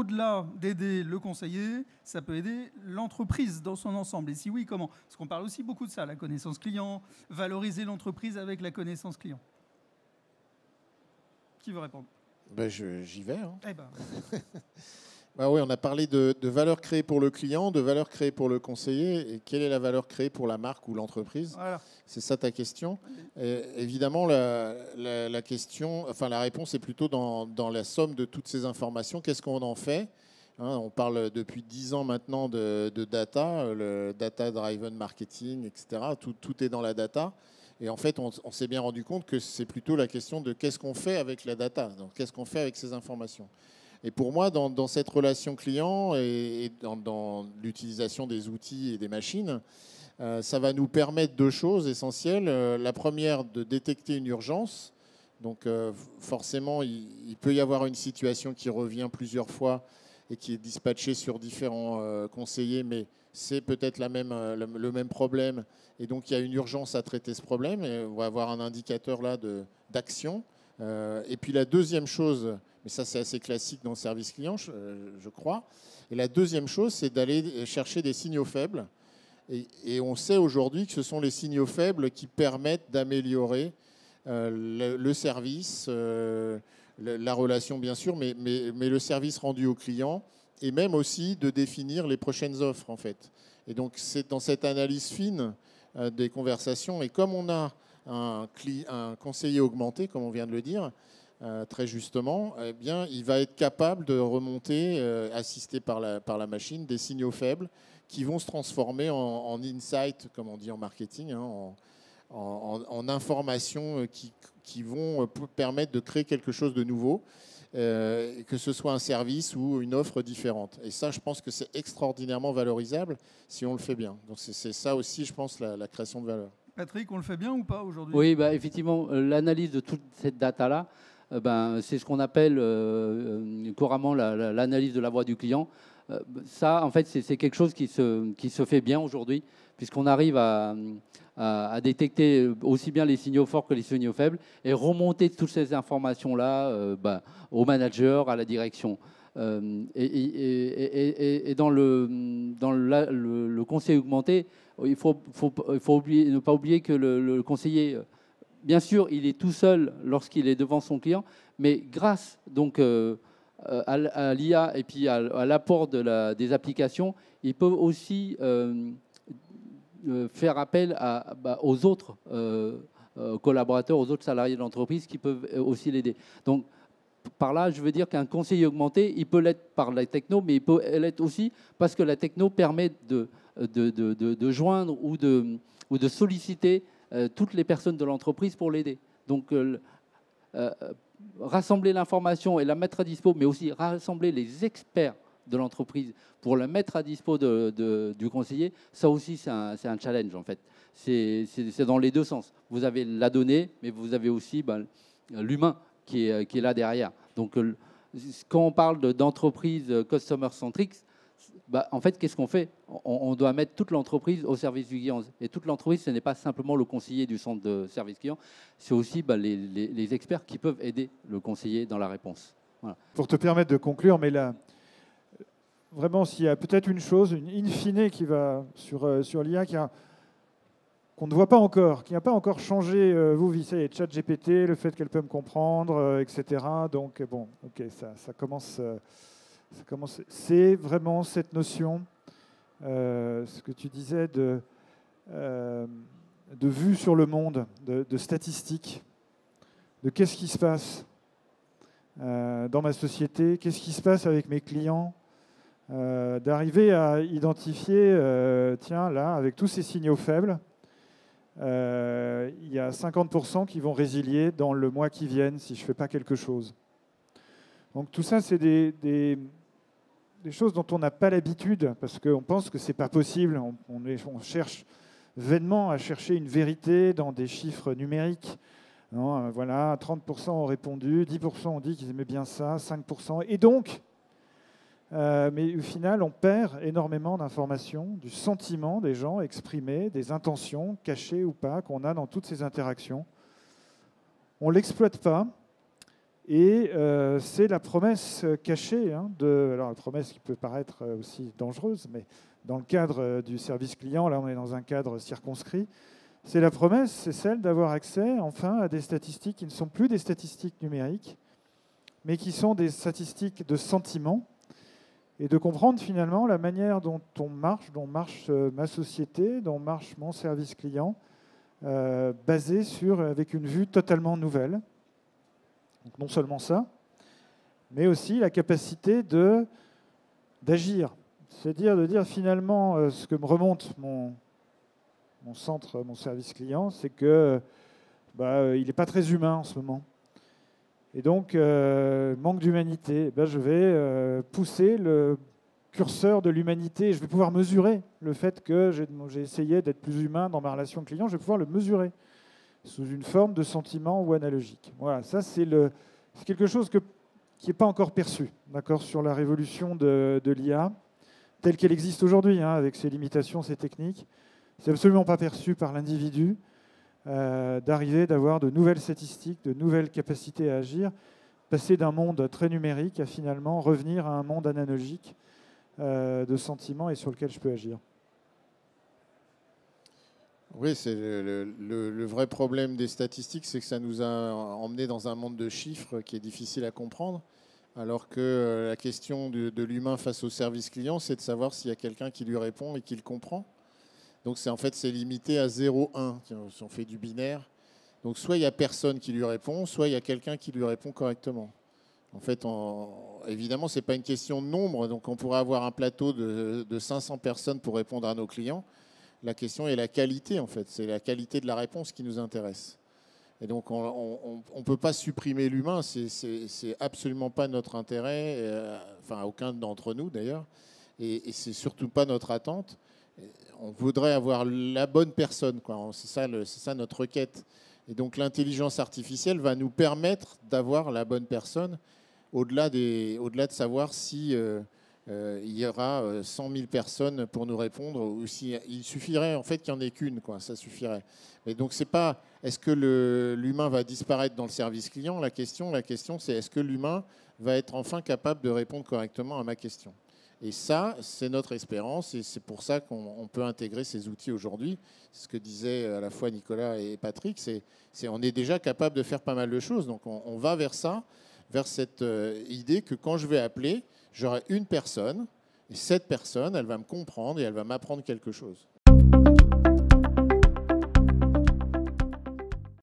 au-delà d'aider le conseiller, ça peut aider l'entreprise dans son ensemble. Et si oui, comment? Parce qu'on parle aussi beaucoup de ça, la connaissance client, valoriser l'entreprise avec la connaissance client. Qui veut répondre? Ben j'y vais. Hein. Eh ben. Bah oui, on a parlé de valeur créée pour le client, de valeur créée pour le conseiller. Et quelle est la valeur créée pour la marque ou l'entreprise? Voilà. C'est ça ta question. Et évidemment, la question, enfin la réponse est plutôt dans la somme de toutes ces informations. Qu'est-ce qu'on en fait? Hein, on parle depuis 10 ans maintenant de data, le data-driven marketing, etc. Tout est dans la data. Et en fait, on s'est bien rendu compte que c'est plutôt la question de qu'est-ce qu'on fait avec la data, donc qu'est-ce qu'on fait avec ces informations. Et pour moi, dans cette relation client et dans l'utilisation des outils et des machines, ça va nous permettre deux choses essentielles. La première, de détecter une urgence. Donc forcément, il peut y avoir une situation qui revient plusieurs fois et qui est dispatchée sur différents conseillers, mais c'est peut-être le même problème. Et donc, il y a une urgence à traiter ce problème. Et on va avoir un indicateur là d'action. Et puis la deuxième chose, mais ça c'est assez classique dans le service client, je crois. Et la deuxième chose, c'est d'aller chercher des signaux faibles. Et on sait aujourd'hui que ce sont les signaux faibles qui permettent d'améliorer le service, la relation bien sûr, mais le service rendu au client, et même aussi de définir les prochaines offres en fait. Et donc c'est dans cette analyse fine des conversations, et comme on a un conseiller augmenté, comme on vient de le dire, très justement, eh bien, il va être capable de remonter, assisté par la machine, des signaux faibles qui vont se transformer en insight, comme on dit en marketing, hein, en informations qui vont permettre de créer quelque chose de nouveau, que ce soit un service ou une offre différente. Et ça, je pense que c'est extraordinairement valorisable si on le fait bien. Donc c'est ça aussi, je pense, la création de valeur. Patrick, on le fait bien ou pas aujourd'hui? Oui, bah, effectivement, l'analyse de toute cette data-là, c'est ce qu'on appelle couramment l'analyse de la voix du client. Ça, en fait, c'est quelque chose qui se fait bien aujourd'hui, puisqu'on arrive à détecter aussi bien les signaux forts que les signaux faibles et remonter toutes ces informations-là au manager, à la direction. Et dans le conseil augmenté, il faut ne pas oublier que le conseiller, bien sûr, il est tout seul lorsqu'il est devant son client, mais grâce donc à l'IA et puis à l'apport des applications, il peut aussi faire appel aux autres collaborateurs, aux autres salariés de l'entreprise qui peuvent aussi l'aider. Donc, par là, je veux dire qu'un conseiller augmenté, il peut l'être par la techno, mais il peut l'être aussi parce que la techno permet de joindre ou de solliciter toutes les personnes de l'entreprise pour l'aider. Donc, rassembler l'information et la mettre à dispo, mais aussi rassembler les experts de l'entreprise pour la mettre à dispo du conseiller, ça aussi, c'est un challenge, en fait. C'est dans les deux sens. Vous avez la donnée, mais vous avez aussi l'humain qui est là derrière. Donc, quand on parle d'entreprise customer-centric, en fait, qu'est-ce qu'on fait? On doit mettre toute l'entreprise au service du client. Et toute l'entreprise, ce n'est pas simplement le conseiller du centre de service client, c'est aussi les experts qui peuvent aider le conseiller dans la réponse. Voilà. Pour te permettre de conclure, mais là, vraiment, s'il y a peut-être une chose, une in fine qui va sur l'IA, qu'on ne voit pas encore, qui n'a pas encore changé, vous vissez ChatGPT, le fait qu'elle peut me comprendre, etc. Donc, bon, ok, ça commence. C'est vraiment cette notion, ce que tu disais, de vue sur le monde, de statistiques, de qu'est-ce qui se passe dans ma société, qu'est-ce qui se passe avec mes clients, d'arriver à identifier, tiens, là, avec tous ces signaux faibles, il y a 50% qui vont résilier dans le mois qui vient si je ne fais pas quelque chose. Donc tout ça, c'est des choses dont on n'a pas l'habitude, parce qu'on pense que ce n'est pas possible. On cherche vainement à chercher une vérité dans des chiffres numériques. Non, voilà, 30% ont répondu, 10% ont dit qu'ils aimaient bien ça, 5%. Et donc, mais au final, on perd énormément d'informations, du sentiment des gens exprimés, des intentions, cachées ou pas, qu'on a dans toutes ces interactions. On ne l'exploite pas. Et c'est la promesse cachée, alors la promesse qui peut paraître aussi dangereuse, mais dans le cadre du service client, là on est dans un cadre circonscrit, c'est la promesse, c'est celle d'avoir accès enfin à des statistiques qui ne sont plus des statistiques numériques, mais qui sont des statistiques de sentiment, et de comprendre finalement la manière dont dont marche ma société, dont marche mon service client, basé avec une vue totalement nouvelle. Donc non seulement ça, mais aussi la capacité d'agir. C'est-à-dire de dire finalement ce que me remonte mon centre, mon service client, c'est que il n'est pas très humain en ce moment. Et donc, manque d'humanité. Je vais pousser le curseur de l'humanité. Je vais pouvoir mesurer le fait que j'ai essayé d'être plus humain dans ma relation client. Je vais pouvoir le mesurer sous une forme de sentiment ou analogique. Voilà, ça c'est quelque chose qui n'est pas encore perçu, d'accord, sur la révolution de l'IA, telle qu'elle existe aujourd'hui, avec ses limitations, ses techniques. C'est absolument pas perçu par l'individu d'avoir de nouvelles statistiques, de nouvelles capacités à agir, passer d'un monde très numérique à finalement revenir à un monde analogique de sentiments et sur lequel je peux agir. Oui, c'est le vrai problème des statistiques, c'est que ça nous a emmenés dans un monde de chiffres qui est difficile à comprendre, alors que la question de l'humain face au service client, c'est de savoir s'il y a quelqu'un qui lui répond et qui le comprend. Donc c'est limité à 0-1, si on fait du binaire. Donc soit il n'y a personne qui lui répond, soit il y a quelqu'un qui lui répond correctement. En fait, évidemment, ce n'est pas une question de nombre, donc on pourrait avoir un plateau de 500 personnes pour répondre à nos clients. La question est la qualité, en fait. C'est la qualité de la réponse qui nous intéresse. Et donc, on ne peut pas supprimer l'humain. C'est absolument pas notre intérêt, enfin, aucun d'entre nous, d'ailleurs. Et c'est surtout pas notre attente. On voudrait avoir la bonne personne, quoi. C'est ça notre requête. Et donc, l'intelligence artificielle va nous permettre d'avoir la bonne personne au-delà de savoir si... il y aura 100 000 personnes pour nous répondre, ou si il suffirait en fait qu'il n'y en ait qu'une, quoi, ça suffirait. Mais donc c'est pas est-ce que l'humain va disparaître dans le service client, la question c'est est-ce que l'humain va être enfin capable de répondre correctement à ma question. Et ça, c'est notre espérance, et c'est pour ça qu'on peut intégrer ces outils aujourd'hui. C'est ce que disaient à la fois Nicolas et Patrick, on est déjà capable de faire pas mal de choses, donc on va vers ça, vers cette idée que quand je vais appeler, j'aurai une personne, et cette personne, elle va me comprendre et elle va m'apprendre quelque chose.